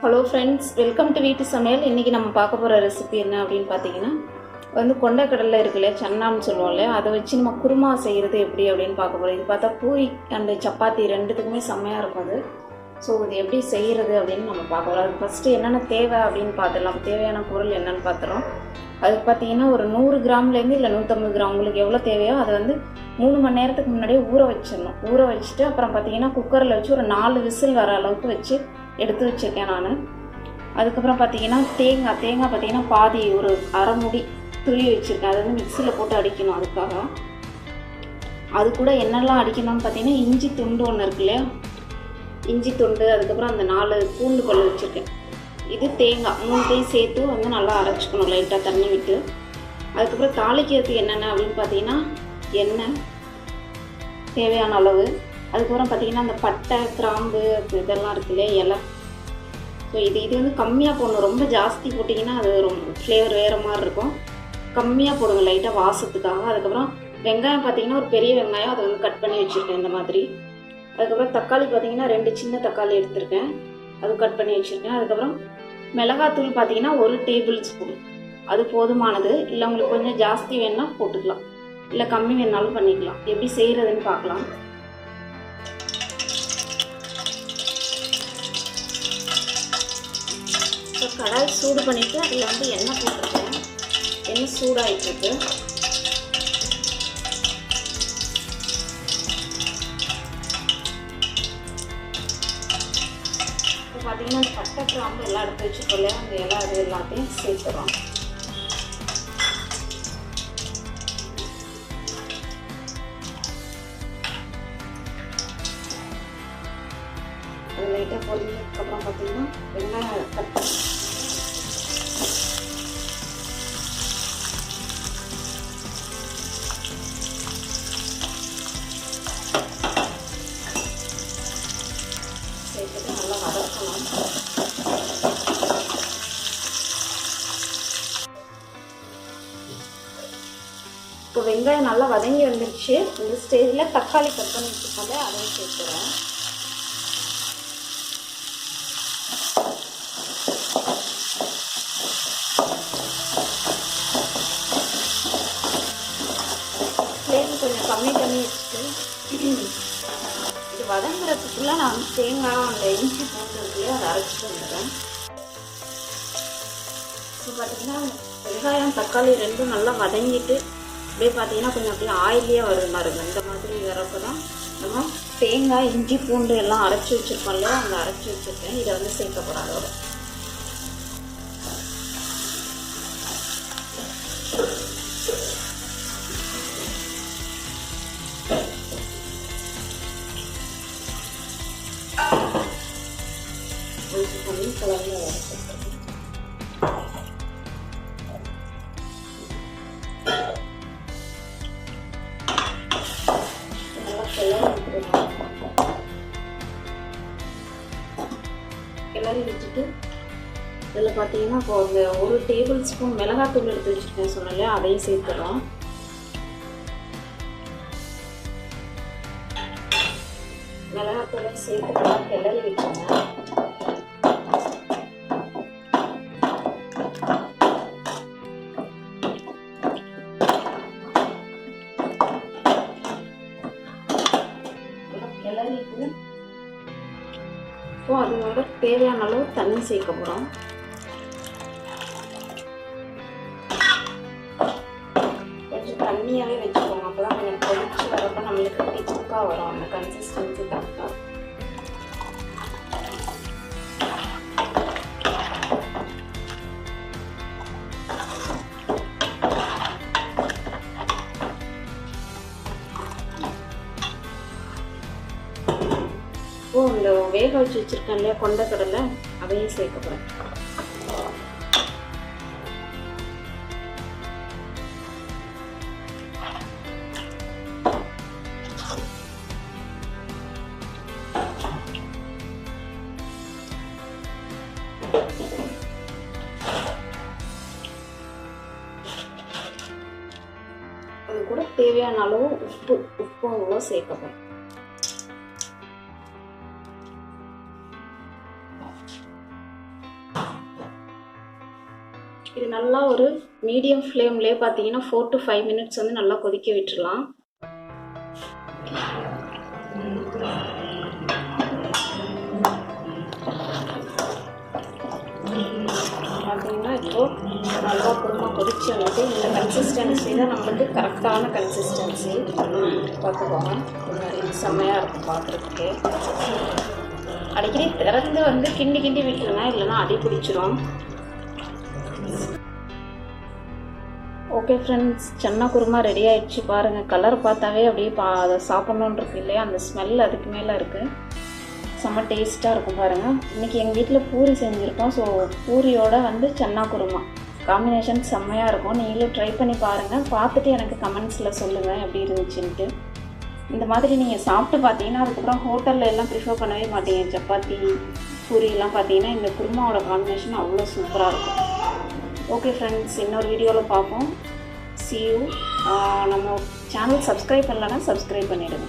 Hello friends, welcome to வீட்டு சமையல். இன்றைக்கி நம்ம பார்க்க போகிற ரெசிபி என்ன அப்படின்னு பார்த்தீங்கன்னா கொண்டைக்கடலை இருக்குல்ல, சன்னான்னு சொல்லுவோம் இல்லையா, அதை வச்சு நம்ம குருமா செய்கிறது எப்படி அப்படின்னு பார்க்க போகிறோம். இது பார்த்தா பூரி அண்ட் சப்பாத்தி ரெண்டுத்துக்குமே செம்மையாக இருக்கும் அது. ஸோ இது எப்படி செய்கிறது அப்படின்னு நம்ம பார்க்க போகிறோம். அது ஃபஸ்ட்டு என்னென்ன தேவை அப்படின்னு பார்த்துடலாம். தேவையான பொருள் என்னென்னு பார்த்துறோம். அதுக்கு பார்த்தீங்கன்னா ஒரு 100 கிராம்லேருந்து இல்லை 150 கிராம் உங்களுக்கு எவ்வளோ தேவையோ அதை 3 மணி நேரத்துக்கு முன்னாடியே ஊற வச்சிடணும். ஊற வச்சுட்டு அப்புறம் பார்த்தீங்கன்னா குக்கரில் வச்சு ஒரு 4 விசில் வர அளவுக்கு வச்சு எடுத்து வச்சுருக்கேன் நான். அதுக்கப்புறம் பார்த்தீங்கன்னா தேங்காய் பார்த்தீங்கன்னா பாதி ஒரு அரை முடி துளி வச்சுருக்கேன். அதை மிக்சியில் போட்டு அடிக்கணும். அதுக்காக அது கூட என்னெல்லாம் அடிக்கணும்னு பார்த்தீங்கன்னா இஞ்சி துண்டு ஒன்று இருக்கு இல்லையா, இஞ்சி துண்டு, அதுக்கப்புறம் அந்த 4 பூண்டு கொள்ளை வச்சுருக்கேன். இது தேங்காய் 3த்தையும் சேர்த்து நல்லா அரைச்சிக்கணும் லைட்டாக தண்ணி விட்டு. அதுக்கப்புறம் தாளிக்கிறதுக்கு என்னென்ன அப்படின்னு பார்த்தீங்கன்னா எண்ணெய் தேவையான அளவு. அதுக்கப்புறம் பார்த்தீங்கன்னா அந்த பட்டை கிராம்பு இதெல்லாம் இருக்கு இல்லையா, இலை. ஸோ இது கம்மியாக போடணும். ரொம்ப ஜாஸ்தி போட்டிங்கன்னா அது ரொம்ப ஃப்ளேவர் வேறு மாதிரி இருக்கும். கம்மியாக போடுங்க லைட்டாக வாசத்துக்காக. அதுக்கப்புறம் வெங்காயம் பார்த்தீங்கன்னா ஒரு பெரிய வெங்காயம் அதை கட் பண்ணி வச்சுருக்கேன் இந்த மாதிரி. அதுக்கப்புறம் தக்காளி பார்த்தீங்கன்னா 2 சின்ன தக்காளி எடுத்திருக்கேன், அது கட் பண்ணி வச்சுருக்கேன். அதுக்கப்புறம் மிளகாத்தூள் பார்த்தீங்கன்னா 1 டேபிள் ஸ்பூன், அது போதுமானது. இல்லை உங்களுக்கு கொஞ்சம் ஜாஸ்தி வேணுன்னா போட்டுக்கலாம், இல்லை கம்மி வேணாலும் பண்ணிக்கலாம். எப்படி செய்கிறதுன்னு பார்க்கலாம். இப்போ கடாய் சூடு பண்ணிவிட்டு அதில் எண்ணெய் போட்டிருக்கேன். எண்ணெய் சூடாகிட்டுருக்கு. இப்போ பார்த்தீங்கன்னா பட்டை கிராம்பு எல்லாம் எடுத்து வச்சுக்கொள்ள அந்த இலை அது எல்லாத்தையும் சேர்த்துறோம். அது லைட்டாக பொரிஞ்சதுக்கப்புறம் பார்த்தீங்கன்னா வெங்காயம் கட் பண்ணி சேர்த்துட்டு நல்லா வதக்கணும். இப்போ வெங்காயம் நல்லா வதங்கி வந்துருச்சு. இந்த ஸ்டேஜில் தக்காளி கட் பண்ணி வச்சுருக்கோம்ல அதையும் சேர்த்துறேன். ஃப்ளேம் கொஞ்சம் கம்மி பண்ணி வச்சுட்டு இது வதங்குறதுக்குள்ளே நான் தேங்காய் அந்த இஞ்சி போட்டுருக்குள்ளே அதை அரைச்சிட்டு வந்துடுறேன். இப்போ பார்த்தீங்கன்னா வெங்காயம் தக்காளி ரெண்டும் நல்லா வதங்கிட்டு அப்படியே பார்த்தீங்கன்னா கொஞ்சம் அப்படியே ஆயிலியாக வருது பாருங்க. இந்த மாதிரி வரப்போ தான் நம்ம தேங்காய் இஞ்சி பூண்டு எல்லாம் அரைச்சி வச்சுருக்கோம் இல்லையா, அங்கே அரைச்சி வச்சுருக்கேன். இதை சேர்க்க போகிறோம். அதோட கலரில் கிளறி வச்சுட்டு இதில் பார்த்தீங்கன்னா இப்போ அந்த 1 டேபிள் ஸ்பூன் மிளகாத்தூள் எடுத்து வச்சுருக்கேன் சொன்னாலே அதையும் சேர்த்துறோம். மிளகாத்தூளை சேர்த்துட்டு கிளறி வச்சுருங்க. கிளறிட்டு இப்போ அதோட தேவையான அளவு தண்ணி சேர்க்க போகிறோம். கொஞ்சம் தண்ணியாகவே வச்சுக்கோங்க, அப்போ தான் கொஞ்சம் கொதிச்சு வரப்போ நம்மளுக்கு திக்காக வரும். அந்த கன்சிஸ்டன்சி கரெக்டாக. இப்போ இந்த வேக வச்சு வச்சுருக்கேன் இல்லையா கொண்டைக்கடலை, அதையும் சேர்க்க போகிறேன். அது கூட தேவையான அளவு உப்பும் சேர்க்க போகிறேன். இது நல்லா ஒரு மீடியம் ஃப்ளேம்லேயே பார்த்தீங்கன்னா 4 to 5 minutes வந்து நல்லா கொதிக்க விட்டுடலாம். பார்த்தீங்கன்னா இப்போது நல்லா குருமா கொதிச்சு வந்துட்டு இந்த கன்சிஸ்டன்சி தான் நம்மளுக்கு கரெக்டான கன்சிஸ்டன்சி. பார்த்துக்கோங்க, இது செம்மையாக இருக்கும் பார்க்குறதுக்கு. அடிக்கடி திறந்து வந்து கிண்டி விட்டுருங்க, இல்லைன்னா அடி பிடிச்சிரும். Okay friends, chana kurma ready ஆகிடுச்சு. பாருங்கள், கலர் பார்த்தாவே அப்படியே அதை சாப்பிட்ணுன்னு இருக்கு இல்லையா, அந்த ஸ்மெல் அதுக்கு மேலே இருக்குது. செம்ம டேஸ்ட்டாக இருக்கும் பாருங்கள். இன்றைக்கி எங்கள் வீட்டில் பூரி செஞ்சுருக்கோம். ஸோ பூரியோட வந்து சன்னா குருமா காம்பினேஷன் செம்மையாக இருக்கும். நீங்களும் ட்ரை பண்ணி பாருங்கள். பார்த்துட்டு எனக்கு கமெண்ட்ஸில் சொல்லுங்கள் எப்படி இருந்துச்சுன்ட்டு. இந்த மாதிரி நீங்கள் சாப்பிட்டு பார்த்தீங்கன்னா அதுக்கப்புறம் ஹோட்டலில் எல்லாம் ப்ரிஃபர் பண்ணவே மாட்டீங்க. சப்பாத்தி பூரியெல்லாம் பார்த்தீங்கன்னா இந்த குருமாவோட காம்பினேஷன் அவ்வளோ சூப்பராக இருக்கும். ஓகே ஃப்ரெண்ட்ஸ், இன்னொரு வீடியோவில் பார்ப்போம். See you. நம்ம சேனல் சப்ஸ்கிரைப் பண்ணலன்னா சப்ஸ்கிரைப் பண்ணிவிடுங்க.